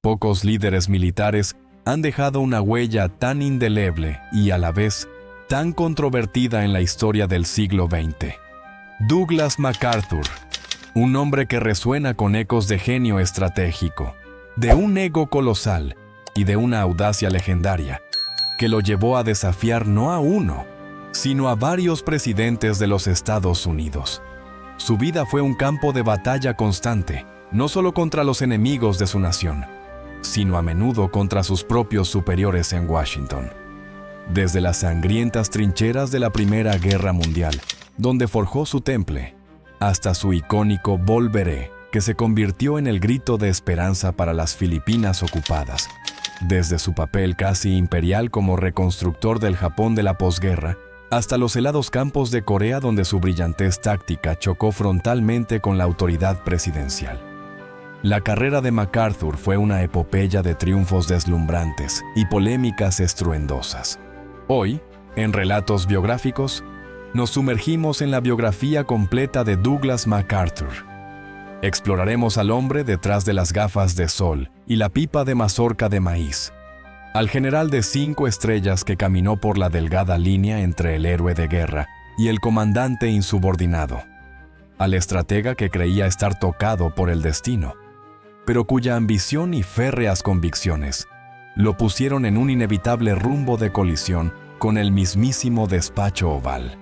Pocos líderes militares han dejado una huella tan indeleble y a la vez tan controvertida en la historia del siglo XX. Douglas MacArthur, un hombre que resuena con ecos de genio estratégico, de un ego colosal y de una audacia legendaria, que lo llevó a desafiar no a uno, sino a varios presidentes de los Estados Unidos. Su vida fue un campo de batalla constante, no solo contra los enemigos de su nación, sino a menudo contra sus propios superiores en Washington. Desde las sangrientas trincheras de la Primera Guerra Mundial, donde forjó su temple, hasta su icónico Volveré, que se convirtió en el grito de esperanza para las Filipinas ocupadas. Desde su papel casi imperial como reconstructor del Japón de la posguerra, hasta los helados campos de Corea donde su brillantez táctica chocó frontalmente con la autoridad presidencial. La carrera de MacArthur fue una epopeya de triunfos deslumbrantes y polémicas estruendosas. Hoy, en Relatos Biográficos, nos sumergimos en la biografía completa de Douglas MacArthur. Exploraremos al hombre detrás de las gafas de sol y la pipa de mazorca de maíz, al general de 5 estrellas que caminó por la delgada línea entre el héroe de guerra y el comandante insubordinado, al estratega que creía estar tocado por el destino, pero cuya ambición y férreas convicciones lo pusieron en un inevitable rumbo de colisión con el mismísimo despacho oval.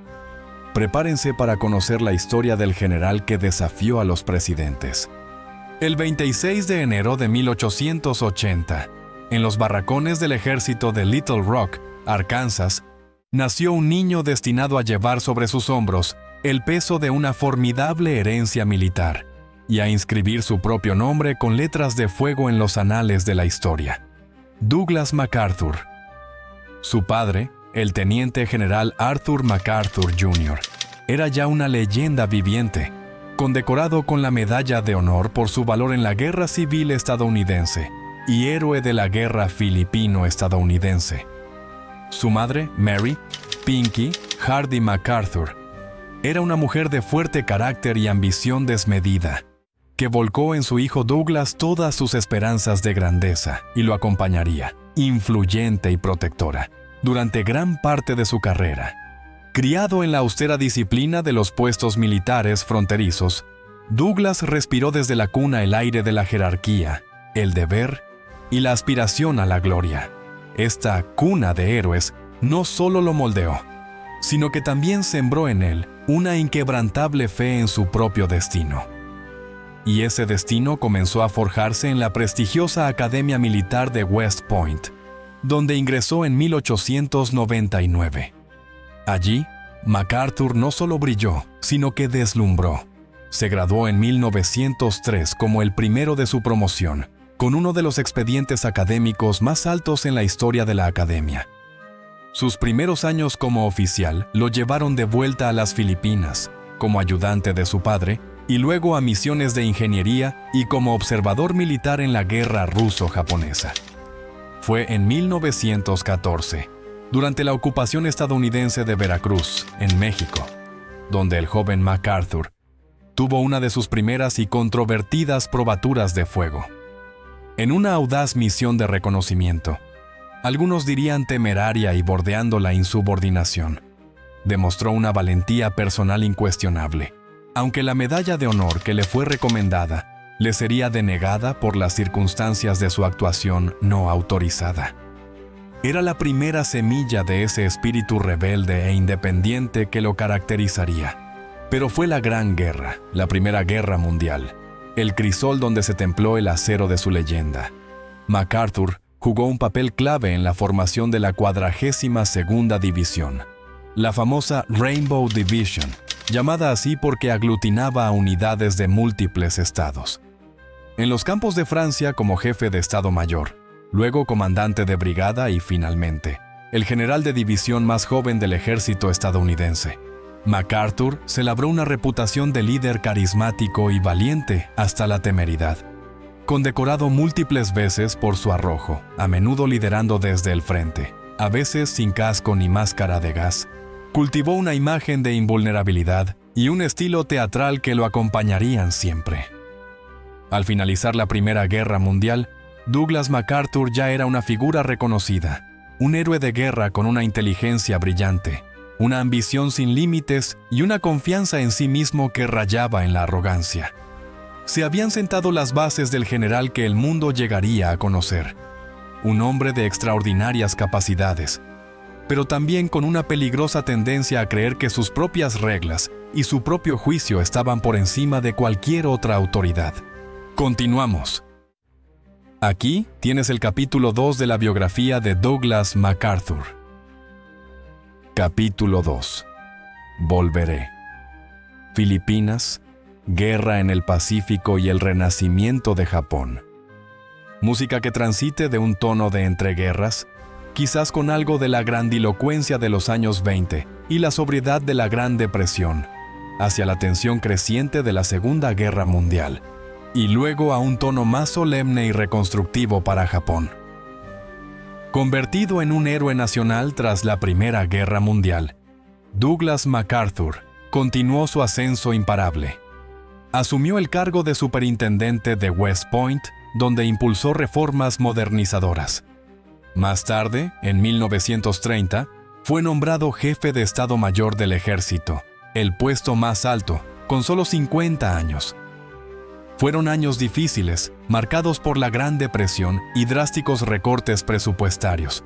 Prepárense para conocer la historia del general que desafió a los presidentes. El 26 de enero de 1880, en los barracones del ejército de Little Rock, Arkansas, nació un niño destinado a llevar sobre sus hombros el peso de una formidable herencia militar y a inscribir su propio nombre con letras de fuego en los anales de la historia. Douglas MacArthur. Su padre, el teniente general Arthur MacArthur Jr., era ya una leyenda viviente, condecorado con la Medalla de Honor por su valor en la Guerra Civil estadounidense y héroe de la Guerra Filipino-estadounidense. Su madre, Mary Pinky Hardy MacArthur, era una mujer de fuerte carácter y ambición desmedida, que volcó en su hijo Douglas todas sus esperanzas de grandeza y lo acompañaría, influyente y protectora, durante gran parte de su carrera. Criado en la austera disciplina de los puestos militares fronterizos, Douglas respiró desde la cuna el aire de la jerarquía, el deber y la aspiración a la gloria. Esta cuna de héroes no solo lo moldeó, sino que también sembró en él una inquebrantable fe en su propio destino. Y ese destino comenzó a forjarse en la prestigiosa Academia Militar de West Point, donde ingresó en 1899. Allí, MacArthur no solo brilló, sino que deslumbró. Se graduó en 1903 como el primero de su promoción, con uno de los expedientes académicos más altos en la historia de la Academia. Sus primeros años como oficial lo llevaron de vuelta a las Filipinas, como ayudante de su padre, y luego a misiones de ingeniería y como observador militar en la guerra ruso-japonesa. Fue en 1914, durante la ocupación estadounidense de Veracruz, en México, donde el joven MacArthur tuvo una de sus primeras y controvertidas probaturas de fuego. En una audaz misión de reconocimiento, algunos dirían temeraria y bordeando la insubordinación, demostró una valentía personal incuestionable, aunque la medalla de honor que le fue recomendada le sería denegada por las circunstancias de su actuación no autorizada. Era la primera semilla de ese espíritu rebelde e independiente que lo caracterizaría. Pero fue la Gran Guerra, la Primera Guerra Mundial, el crisol donde se templó el acero de su leyenda. MacArthur jugó un papel clave en la formación de la 42ª División, la famosa Rainbow Division, llamada así porque aglutinaba a unidades de múltiples estados. En los campos de Francia como jefe de Estado Mayor, luego comandante de brigada y finalmente, el general de división más joven del ejército estadounidense. MacArthur se labró una reputación de líder carismático y valiente hasta la temeridad, condecorado múltiples veces por su arrojo, a menudo liderando desde el frente, a veces sin casco ni máscara de gas. Cultivó una imagen de invulnerabilidad y un estilo teatral que lo acompañarían siempre. Al finalizar la Primera Guerra Mundial, Douglas MacArthur ya era una figura reconocida, un héroe de guerra con una inteligencia brillante, una ambición sin límites y una confianza en sí mismo que rayaba en la arrogancia. Se habían sentado las bases del general que el mundo llegaría a conocer, un hombre de extraordinarias capacidades, pero también con una peligrosa tendencia a creer que sus propias reglas y su propio juicio estaban por encima de cualquier otra autoridad. Continuamos. Aquí tienes el capítulo 2 de la biografía de Douglas MacArthur. Capítulo 2. Volveré. Filipinas, guerra en el Pacífico y el renacimiento de Japón. Música que transite de un tono de entreguerras, quizás con algo de la grandilocuencia de los años 20 y la sobriedad de la Gran Depresión, hacia la tensión creciente de la Segunda Guerra Mundial, y luego a un tono más solemne y reconstructivo para Japón. Convertido en un héroe nacional tras la Primera Guerra Mundial, Douglas MacArthur continuó su ascenso imparable. Asumió el cargo de superintendente de West Point, donde impulsó reformas modernizadoras. Más tarde, en 1930, fue nombrado jefe de Estado Mayor del Ejército, el puesto más alto, con solo 50 años. Fueron años difíciles, marcados por la Gran Depresión y drásticos recortes presupuestarios,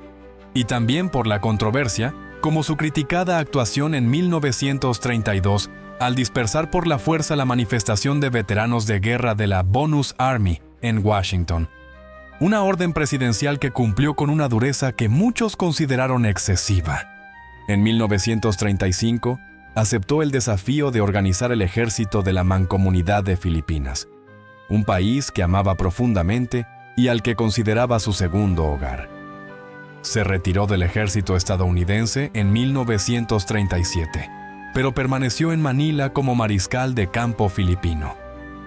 y también por la controversia, como su criticada actuación en 1932 al dispersar por la fuerza la manifestación de veteranos de guerra de la Bonus Army en Washington, una orden presidencial que cumplió con una dureza que muchos consideraron excesiva. En 1935, aceptó el desafío de organizar el ejército de la Mancomunidad de Filipinas, un país que amaba profundamente y al que consideraba su segundo hogar. Se retiró del ejército estadounidense en 1937, pero permaneció en Manila como mariscal de campo filipino.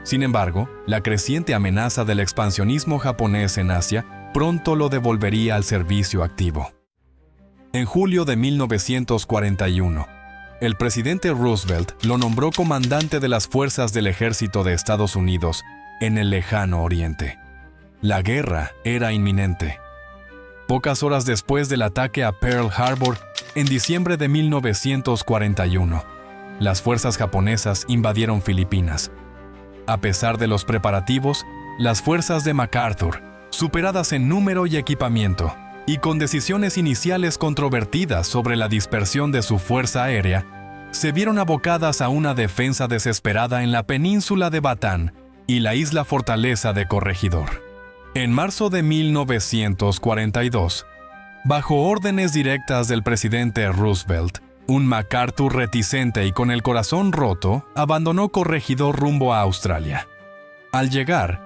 Sin embargo, la creciente amenaza del expansionismo japonés en Asia pronto lo devolvería al servicio activo. En julio de 1941, el presidente Roosevelt lo nombró comandante de las fuerzas del ejército de Estados Unidos en el lejano oriente. La guerra era inminente. Pocas horas después del ataque a Pearl Harbor, en diciembre de 1941, las fuerzas japonesas invadieron Filipinas. A pesar de los preparativos, las fuerzas de MacArthur, superadas en número y equipamiento, y con decisiones iniciales controvertidas sobre la dispersión de su fuerza aérea, se vieron abocadas a una defensa desesperada en la península de Batán y la isla fortaleza de Corregidor. En marzo de 1942, bajo órdenes directas del presidente Roosevelt, un MacArthur reticente y con el corazón roto abandonó Corregidor rumbo a Australia. Al llegar,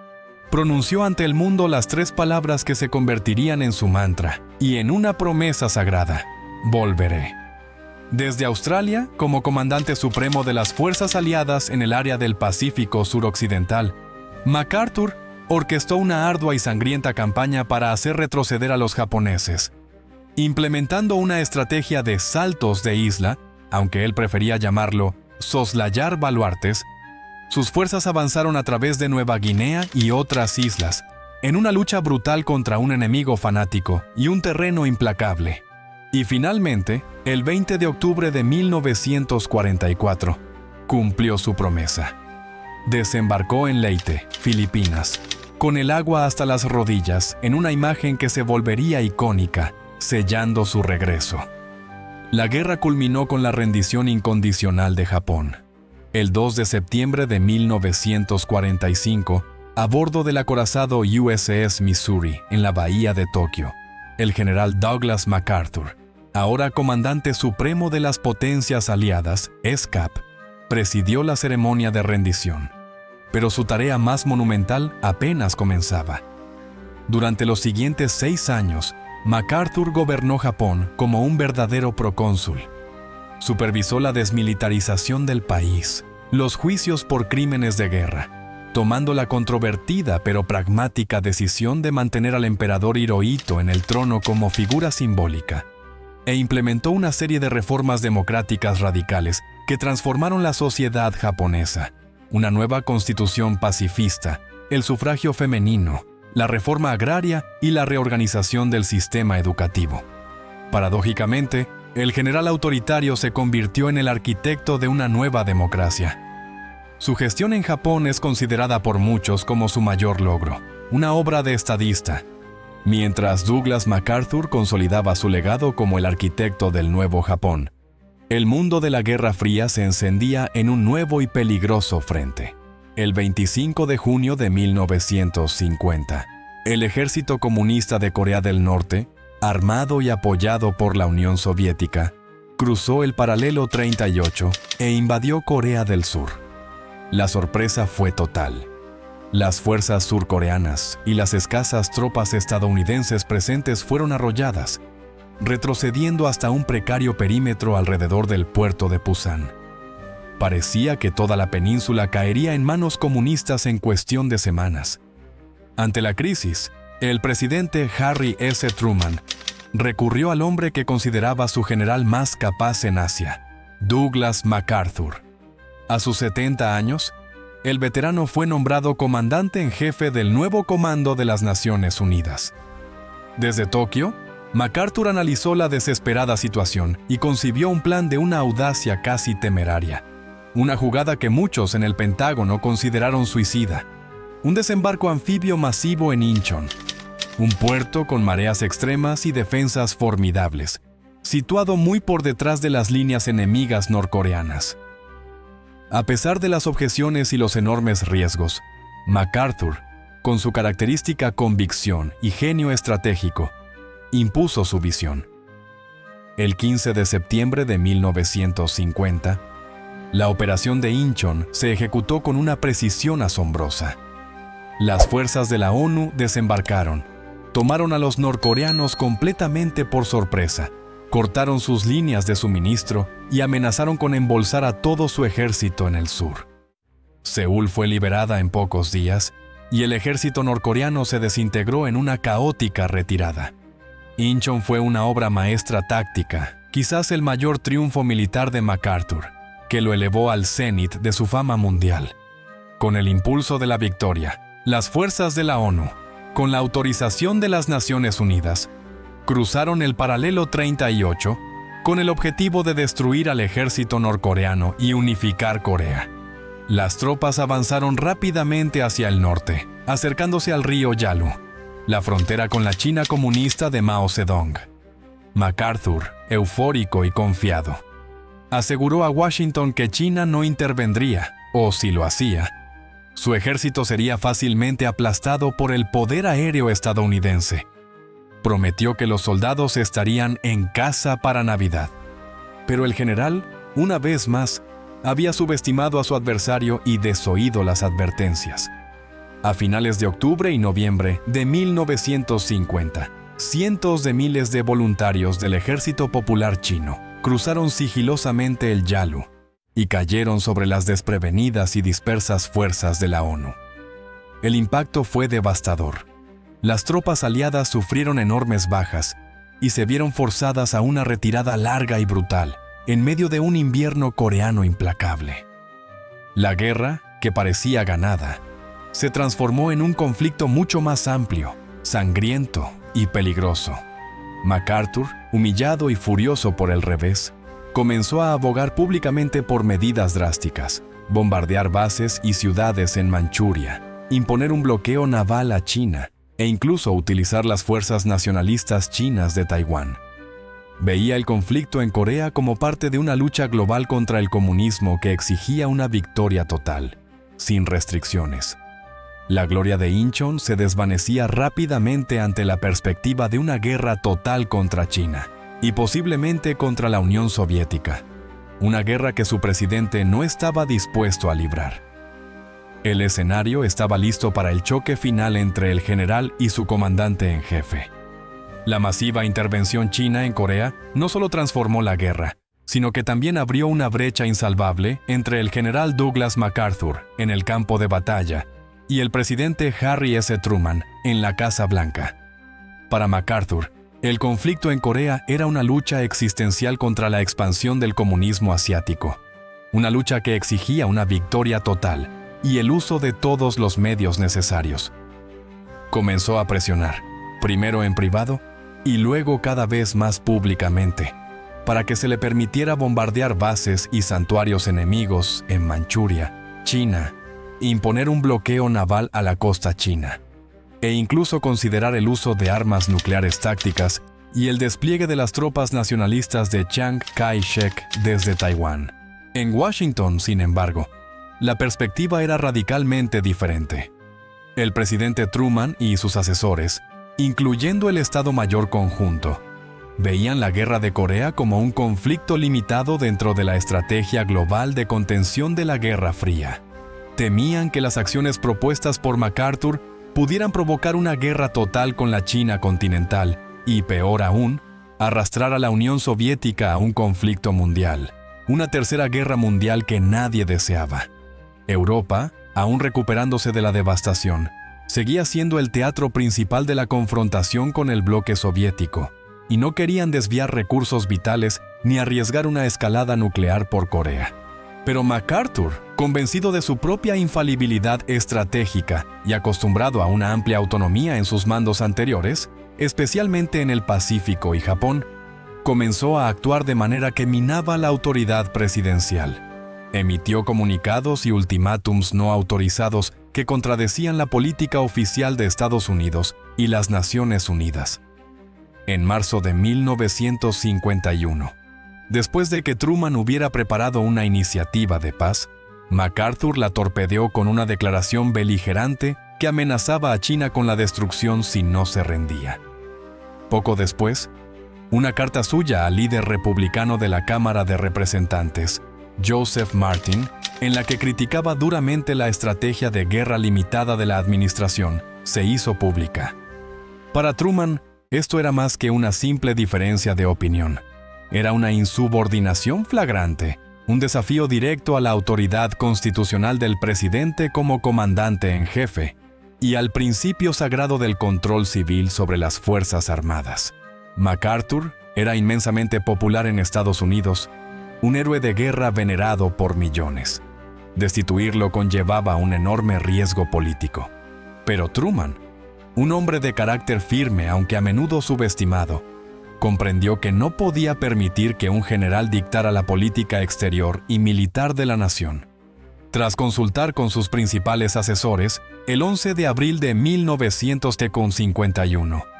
pronunció ante el mundo las 3 palabras que se convertirían en su mantra y en una promesa sagrada: volveré. Desde Australia, como comandante supremo de las fuerzas aliadas en el área del Pacífico suroccidental, MacArthur orquestó una ardua y sangrienta campaña para hacer retroceder a los japoneses. Implementando una estrategia de saltos de isla, aunque él prefería llamarlo soslayar baluartes, sus fuerzas avanzaron a través de Nueva Guinea y otras islas, en una lucha brutal contra un enemigo fanático y un terreno implacable. Y finalmente, el 20 de octubre de 1944, cumplió su promesa. Desembarcó en Leyte, Filipinas, con el agua hasta las rodillas, en una imagen que se volvería icónica, sellando su regreso. La guerra culminó con la rendición incondicional de Japón. El 2 de septiembre de 1945, a bordo del acorazado USS Missouri en la bahía de Tokio, el general Douglas MacArthur, ahora comandante supremo de las potencias aliadas, SCAP, presidió la ceremonia de rendición. Pero su tarea más monumental apenas comenzaba. Durante los siguientes 6 años, MacArthur gobernó Japón como un verdadero procónsul. Supervisó la desmilitarización del país, los juicios por crímenes de guerra, tomando la controvertida pero pragmática decisión de mantener al emperador Hirohito en el trono como figura simbólica, e implementó una serie de reformas democráticas radicales que transformaron la sociedad japonesa: una nueva constitución pacifista, el sufragio femenino, la reforma agraria y la reorganización del sistema educativo. Paradójicamente, el general autoritario se convirtió en el arquitecto de una nueva democracia. Su gestión en Japón es considerada por muchos como su mayor logro, una obra de estadista, mientras Douglas MacArthur consolidaba su legado como el arquitecto del nuevo Japón. El mundo de la Guerra Fría se encendía en un nuevo y peligroso frente. El 25 de junio de 1950, el ejército comunista de Corea del Norte, armado y apoyado por la Unión Soviética, cruzó el paralelo 38 e invadió Corea del Sur. La sorpresa fue total. Las fuerzas surcoreanas y las escasas tropas estadounidenses presentes fueron arrolladas, retrocediendo hasta un precario perímetro alrededor del puerto de Pusan. Parecía que toda la península caería en manos comunistas en cuestión de semanas. Ante la crisis, el presidente Harry S. Truman recurrió al hombre que consideraba su general más capaz en Asia, Douglas MacArthur. A sus 70 años, el veterano fue nombrado comandante en jefe del nuevo Comando de las Naciones Unidas. Desde Tokio, MacArthur analizó la desesperada situación y concibió un plan de una audacia casi temeraria. Una jugada que muchos en el Pentágono consideraron suicida. Un desembarco anfibio masivo en Incheon, un puerto con mareas extremas y defensas formidables, situado muy por detrás de las líneas enemigas norcoreanas. A pesar de las objeciones y los enormes riesgos, MacArthur, con su característica convicción y genio estratégico, impuso su visión. El 15 de septiembre de 1950, la operación de Incheon se ejecutó con una precisión asombrosa. Las fuerzas de la ONU desembarcaron, tomaron a los norcoreanos completamente por sorpresa, cortaron sus líneas de suministro y amenazaron con embolsar a todo su ejército en el sur. Seúl fue liberada en pocos días y el ejército norcoreano se desintegró en una caótica retirada. Incheon fue una obra maestra táctica, quizás el mayor triunfo militar de MacArthur, que lo elevó al cenit de su fama mundial. Con el impulso de la victoria, las fuerzas de la ONU, con la autorización de las Naciones Unidas, cruzaron el paralelo 38 con el objetivo de destruir al ejército norcoreano y unificar Corea. Las tropas avanzaron rápidamente hacia el norte, acercándose al río Yalu, la frontera con la China comunista de Mao Zedong. MacArthur, eufórico y confiado, aseguró a Washington que China no intervendría, o si lo hacía, su ejército sería fácilmente aplastado por el poder aéreo estadounidense. Prometió que los soldados estarían en casa para Navidad. Pero el general, una vez más, había subestimado a su adversario y desoído las advertencias. A finales de octubre y noviembre de 1950, cientos de miles de voluntarios del Ejército Popular Chino cruzaron sigilosamente el Yalu y cayeron sobre las desprevenidas y dispersas fuerzas de la ONU. El impacto fue devastador. Las tropas aliadas sufrieron enormes bajas y se vieron forzadas a una retirada larga y brutal en medio de un invierno coreano implacable. La guerra, que parecía ganada, se transformó en un conflicto mucho más amplio, sangriento y peligroso. MacArthur, humillado y furioso por el revés, comenzó a abogar públicamente por medidas drásticas, bombardear bases y ciudades en Manchuria, imponer un bloqueo naval a China e incluso utilizar las fuerzas nacionalistas chinas de Taiwán. Veía el conflicto en Corea como parte de una lucha global contra el comunismo que exigía una victoria total, sin restricciones. La gloria de Incheon se desvanecía rápidamente ante la perspectiva de una guerra total contra China y posiblemente contra la Unión Soviética, una guerra que su presidente no estaba dispuesto a librar. El escenario estaba listo para el choque final entre el general y su comandante en jefe. La masiva intervención china en Corea no solo transformó la guerra, sino que también abrió una brecha insalvable entre el general Douglas MacArthur en el campo de batalla y el presidente Harry S. Truman en la Casa Blanca. Para MacArthur, el conflicto en Corea era una lucha existencial contra la expansión del comunismo asiático, una lucha que exigía una victoria total y el uso de todos los medios necesarios. Comenzó a presionar, primero en privado y luego cada vez más públicamente, para que se le permitiera bombardear bases y santuarios enemigos en Manchuria, China, imponer un bloqueo naval a la costa china, e incluso considerar el uso de armas nucleares tácticas y el despliegue de las tropas nacionalistas de Chiang Kai-shek desde Taiwán. En Washington, sin embargo, la perspectiva era radicalmente diferente. El presidente Truman y sus asesores, incluyendo el Estado Mayor Conjunto, veían la guerra de Corea como un conflicto limitado dentro de la estrategia global de contención de la Guerra Fría. Temían que las acciones propuestas por MacArthur pudieran provocar una guerra total con la China continental y, peor aún, arrastrar a la Unión Soviética a un conflicto mundial, una tercera guerra mundial que nadie deseaba. Europa, aún recuperándose de la devastación, seguía siendo el teatro principal de la confrontación con el bloque soviético, y no querían desviar recursos vitales ni arriesgar una escalada nuclear por Corea. Pero MacArthur, convencido de su propia infalibilidad estratégica y acostumbrado a una amplia autonomía en sus mandos anteriores, especialmente en el Pacífico y Japón, comenzó a actuar de manera que minaba la autoridad presidencial. Emitió comunicados y ultimátums no autorizados que contradecían la política oficial de Estados Unidos y las Naciones Unidas. En marzo de 1951, después de que Truman hubiera preparado una iniciativa de paz, MacArthur la torpedeó con una declaración beligerante que amenazaba a China con la destrucción si no se rendía. Poco después, una carta suya al líder republicano de la Cámara de Representantes, Joseph Martin, en la que criticaba duramente la estrategia de guerra limitada de la administración, se hizo pública. Para Truman, esto era más que una simple diferencia de opinión. Era una insubordinación flagrante, un desafío directo a la autoridad constitucional del presidente como comandante en jefe y al principio sagrado del control civil sobre las Fuerzas Armadas. MacArthur era inmensamente popular en Estados Unidos, un héroe de guerra venerado por millones. Destituirlo conllevaba un enorme riesgo político. Pero Truman, un hombre de carácter firme aunque a menudo subestimado, comprendió que no podía permitir que un general dictara la política exterior y militar de la nación. Tras consultar con sus principales asesores, el 11 de abril de 1951,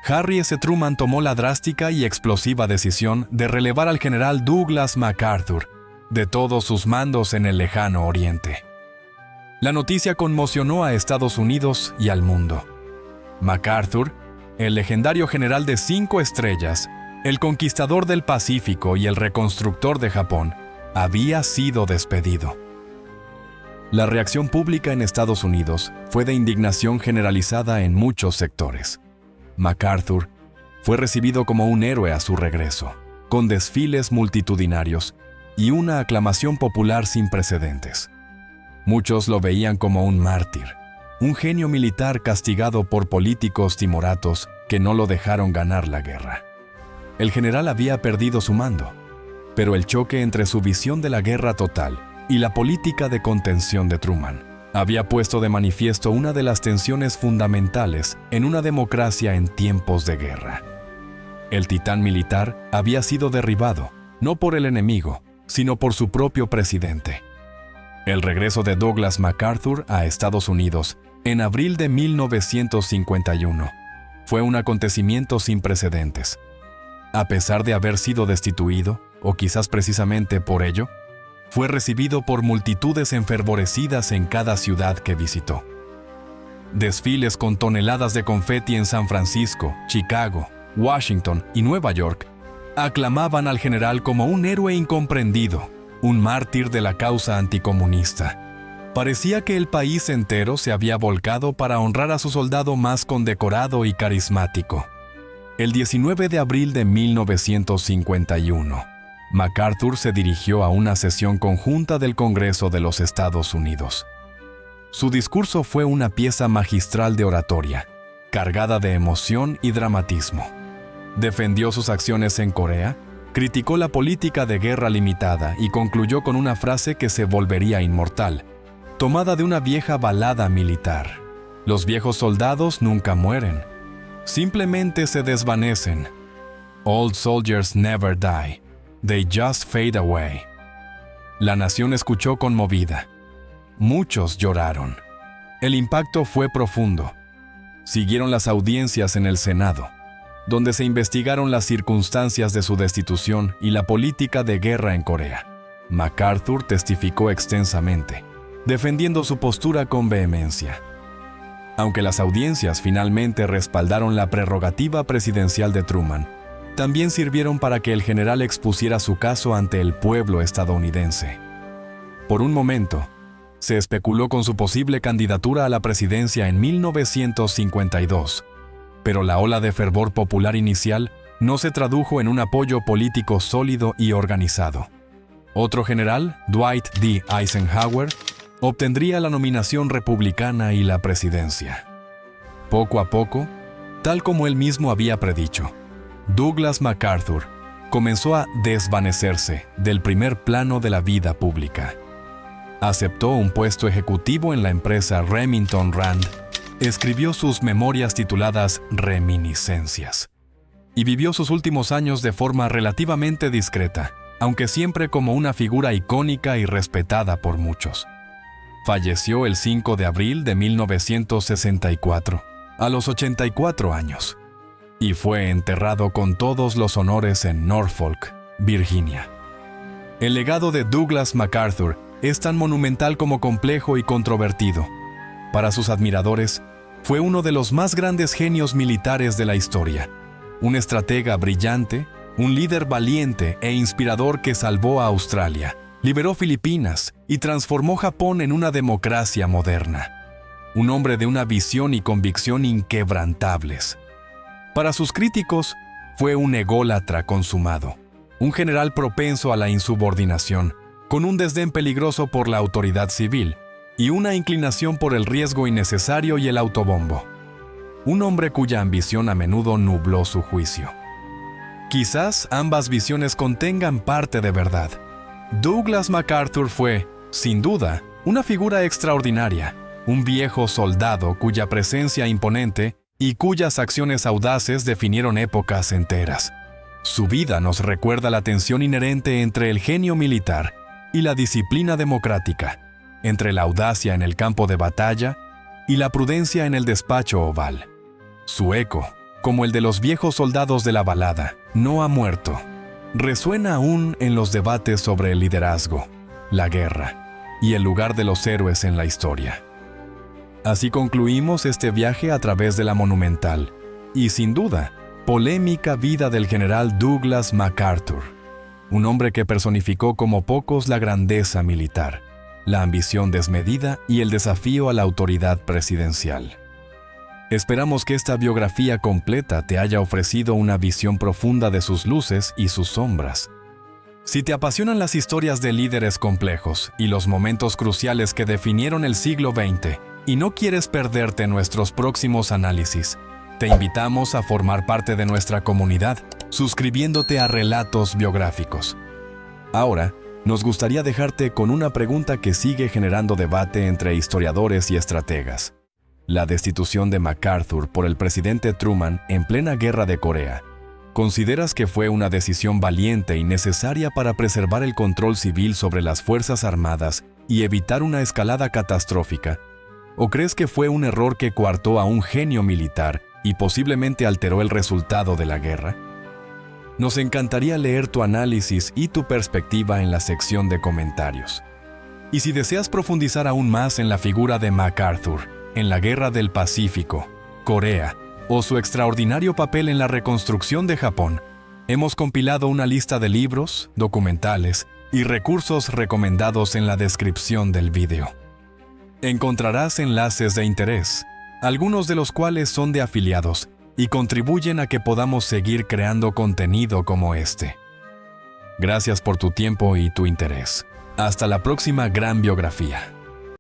Harry S. Truman tomó la drástica y explosiva decisión de relevar al general Douglas MacArthur de todos sus mandos en el lejano Oriente. La noticia conmocionó a Estados Unidos y al mundo. MacArthur, el legendario general de 5 estrellas, el conquistador del Pacífico y el reconstructor de Japón, había sido despedido. La reacción pública en Estados Unidos fue de indignación generalizada en muchos sectores. MacArthur fue recibido como un héroe a su regreso, con desfiles multitudinarios y una aclamación popular sin precedentes. Muchos lo veían como un mártir, un genio militar castigado por políticos timoratos que no lo dejaron ganar la guerra. El general había perdido su mando, pero el choque entre su visión de la guerra total y la política de contención de Truman había puesto de manifiesto una de las tensiones fundamentales en una democracia en tiempos de guerra. El titán militar había sido derribado, no por el enemigo, sino por su propio presidente. El regreso de Douglas MacArthur a Estados Unidos en abril de 1951 fue un acontecimiento sin precedentes. A pesar de haber sido destituido, o quizás precisamente por ello, fue recibido por multitudes enfervorecidas en cada ciudad que visitó. Desfiles con toneladas de confeti en San Francisco, Chicago, Washington y Nueva York aclamaban al general como un héroe incomprendido, un mártir de la causa anticomunista. Parecía que el país entero se había volcado para honrar a su soldado más condecorado y carismático. El 19 de abril de 1951, MacArthur se dirigió a una sesión conjunta del Congreso de los Estados Unidos. Su discurso fue una pieza magistral de oratoria, cargada de emoción y dramatismo. Defendió sus acciones en Corea, criticó la política de guerra limitada y concluyó con una frase que se volvería inmortal, tomada de una vieja balada militar. Los viejos soldados nunca mueren. Simplemente se desvanecen. Old soldiers never die. They just fade away. La nación escuchó conmovida. Muchos lloraron. El impacto fue profundo. Siguieron las audiencias en el Senado, donde se investigaron las circunstancias de su destitución y la política de guerra en Corea. MacArthur testificó extensamente, defendiendo su postura con vehemencia. Aunque las audiencias finalmente respaldaron la prerrogativa presidencial de Truman, también sirvieron para que el general expusiera su caso ante el pueblo estadounidense. Por un momento, se especuló con su posible candidatura a la presidencia en 1952, pero la ola de fervor popular inicial no se tradujo en un apoyo político sólido y organizado. Otro general, Dwight D. Eisenhower, obtendría la nominación republicana y la presidencia. Poco a poco, tal como él mismo había predicho, Douglas MacArthur comenzó a desvanecerse del primer plano de la vida pública. Aceptó un puesto ejecutivo en la empresa Remington Rand, escribió sus memorias tituladas Reminiscencias, y vivió sus últimos años de forma relativamente discreta, aunque siempre como una figura icónica y respetada por muchos. Falleció el 5 de abril de 1964, a los 84 años, y fue enterrado con todos los honores en Norfolk, Virginia. El legado de Douglas MacArthur es tan monumental como complejo y controvertido. Para sus admiradores, fue uno de los más grandes genios militares de la historia, un estratega brillante, un líder valiente e inspirador que salvó a Australia, liberó Filipinas y transformó Japón en una democracia moderna. Un hombre de una visión y convicción inquebrantables. Para sus críticos, fue un ególatra consumado, un general propenso a la insubordinación, con un desdén peligroso por la autoridad civil y una inclinación por el riesgo innecesario y el autobombo. Un hombre cuya ambición a menudo nubló su juicio. Quizás ambas visiones contengan parte de verdad. Douglas MacArthur fue, sin duda, una figura extraordinaria, un viejo soldado cuya presencia imponente y cuyas acciones audaces definieron épocas enteras. Su vida nos recuerda la tensión inherente entre el genio militar y la disciplina democrática, entre la audacia en el campo de batalla y la prudencia en el despacho oval. Su eco, como el de los viejos soldados de la balada, no ha muerto. Resuena aún en los debates sobre el liderazgo, la guerra y el lugar de los héroes en la historia. Así concluimos este viaje a través de la monumental y, sin duda, polémica vida del general Douglas MacArthur, un hombre que personificó como pocos la grandeza militar, la ambición desmedida y el desafío a la autoridad presidencial. Esperamos que esta biografía completa te haya ofrecido una visión profunda de sus luces y sus sombras. Si te apasionan las historias de líderes complejos y los momentos cruciales que definieron el siglo XX y no quieres perderte nuestros próximos análisis, te invitamos a formar parte de nuestra comunidad, suscribiéndote a Relatos Biográficos. Ahora, nos gustaría dejarte con una pregunta que sigue generando debate entre historiadores y estrategas. La destitución de MacArthur por el presidente Truman en plena guerra de Corea. ¿Consideras que fue una decisión valiente y necesaria para preservar el control civil sobre las Fuerzas Armadas y evitar una escalada catastrófica? ¿O crees que fue un error que coartó a un genio militar y posiblemente alteró el resultado de la guerra? Nos encantaría leer tu análisis y tu perspectiva en la sección de comentarios. Y si deseas profundizar aún más en la figura de MacArthur, en la Guerra del Pacífico, Corea, o su extraordinario papel en la reconstrucción de Japón, hemos compilado una lista de libros, documentales y recursos recomendados en la descripción del video. Encontrarás enlaces de interés, algunos de los cuales son de afiliados y contribuyen a que podamos seguir creando contenido como este. Gracias por tu tiempo y tu interés. Hasta la próxima gran biografía.